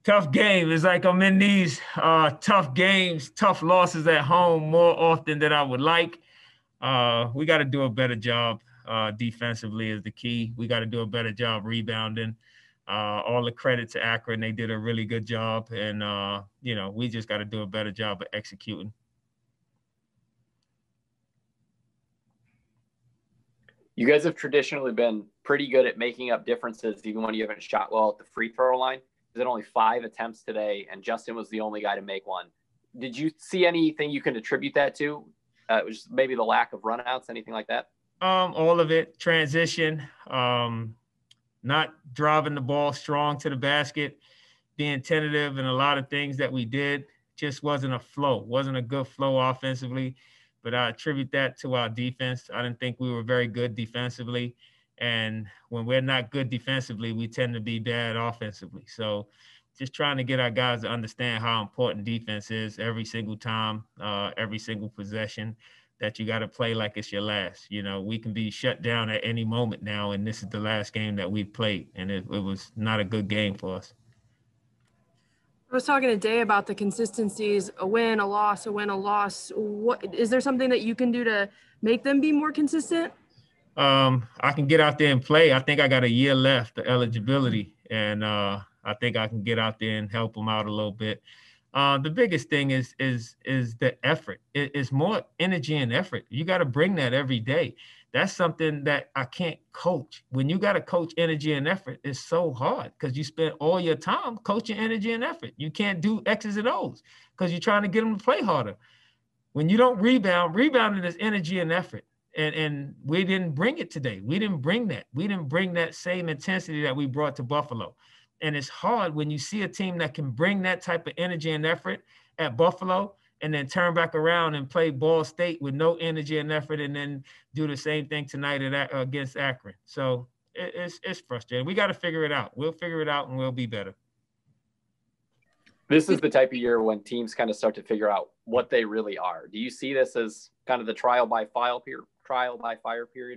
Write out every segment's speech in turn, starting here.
Tough game. It's like I'm in these tough games, tough losses at home more often than I would like. We got to do a better job defensively is the key. We got to do a better job rebounding. All the credit to Akron. They did a really good job. And, we just got to do a better job of executing. You guys have traditionally been pretty good at making up differences, even when you haven't shot well at the free throw line. There's only 5 attempts today, and Justin was the only guy to make one. Did you see anything you can attribute that to? It was maybe the lack of runouts, anything like that? All of it, transition, not driving the ball strong to the basket, being tentative, and a lot of things that we did just wasn't a flow, wasn't a good flow offensively. But I attribute that to our defense. I didn't think we were very good defensively. And when we're not good defensively, we tend to be bad offensively. So just trying to get our guys to understand how important defense is every single time, every single possession, that you got to play like it's your last. We can be shut down at any moment now, and this is the last game that we've played, and it was not a good game for us. I was talking today about the consistencies, a win, a loss, a win, a loss. What is there something that you can do to make them be more consistent? I can get out there and play. I think I got a year left, the eligibility, and I think I can get out there and help them out a little bit. The biggest thing is the effort. It's more energy and effort. You got to bring that every day. That's something that I can't coach. When you got to coach energy and effort, it's so hard because you spend all your time coaching energy and effort. You can't do X's and O's because you're trying to get them to play harder. When you don't rebounding is energy and effort. And we didn't bring it today. We didn't bring that. We didn't bring that same intensity that we brought to Buffalo. And it's hard when you see a team that can bring that type of energy and effort at Buffalo and then turn back around and play Ball State with no energy and effort and then do the same thing tonight against Akron. So it's frustrating. We got to figure it out. We'll figure it out and we'll be better. This is the type of year when teams kind of start to figure out what they really are. Do you see this as kind of the trial by fire period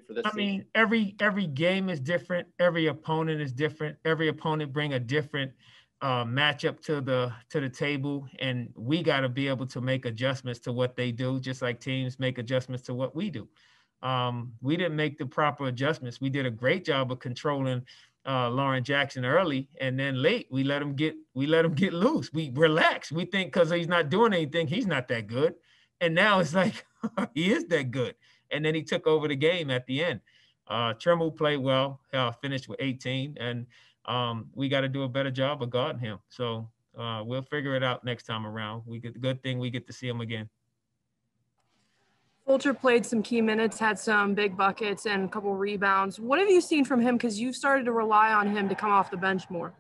for this team? Mean, every game is different. Every opponent is different. Every opponent bring a different matchup to the table, and we got to be able to make adjustments to what they do, just like teams make adjustments to what we do. We didn't make the proper adjustments. We did a great job of controlling Lauren Jackson early, and then late we let him get loose. We relaxed. We think because he's not doing anything, he's not that good. And now it's like he is that good. And then he took over the game at the end. Trimble played well, finished with 18, and we got to do a better job of guarding him. So we'll figure it out next time around. The good thing we get to see him again. Fulcher played some key minutes, had some big buckets and a couple rebounds. What have you seen from him? Because you've started to rely on him to come off the bench more.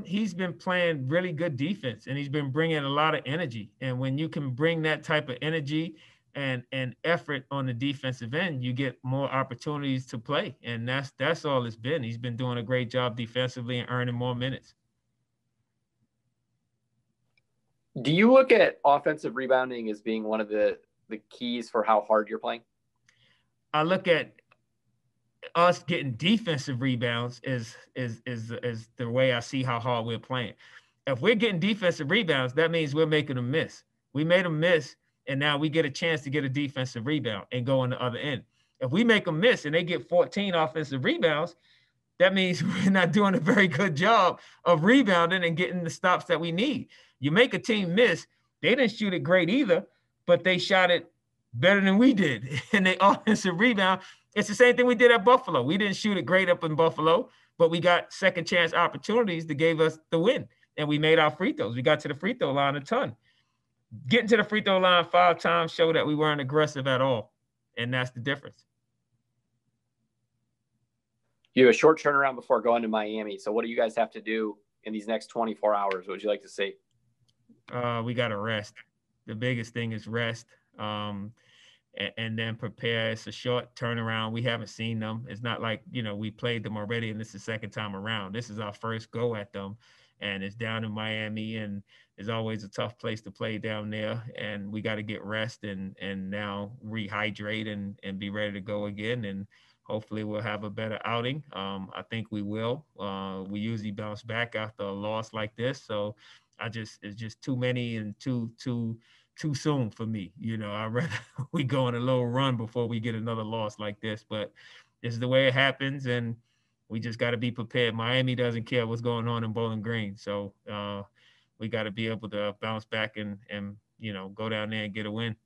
He's been playing really good defense, and he's been bringing a lot of energy. And when you can bring that type of energy and effort on the defensive end, you get more opportunities to play. And that's all it's been. He's been doing a great job defensively and earning more minutes. Do you look at offensive rebounding as being one of the keys for how hard you're playing? I look at us getting defensive rebounds is the way I see how hard we're playing. If we're getting defensive rebounds, that means we're making them miss. We made them miss, and now we get a chance to get a defensive rebound and go on the other end. If we make them miss and they get 14 offensive rebounds, that means we're not doing a very good job of rebounding and getting the stops that we need. You make a team miss, they didn't shoot it great either, but they shot it better than we did. And they offensive rebound. It's the same thing we did at Buffalo. We didn't shoot it great up in Buffalo, but we got second chance opportunities that gave us the win. And we made our free throws. We got to the free throw line a ton. Getting to the free throw line 5 times showed that we weren't aggressive at all. And that's the difference. You have a short turnaround before going to Miami. So what do you guys have to do in these next 24 hours? What would you like to see? We got to rest. The biggest thing is rest. And then prepare. It's a short turnaround. We haven't seen them. It's not like, we played them already and this is the second time around. This is our first go at them. And it's down in Miami, and it's always a tough place to play down there. And we got to get rest and now rehydrate and be ready to go again. And hopefully we'll have a better outing. I think we will. We usually bounce back after a loss like this. So it's just too many and too soon for me. You know, I'd rather we go on a little run before we get another loss like this. But this is the way it happens, and we just got to be prepared. Miami doesn't care what's going on in Bowling Green. So we got to be able to bounce back and go down there and get a win.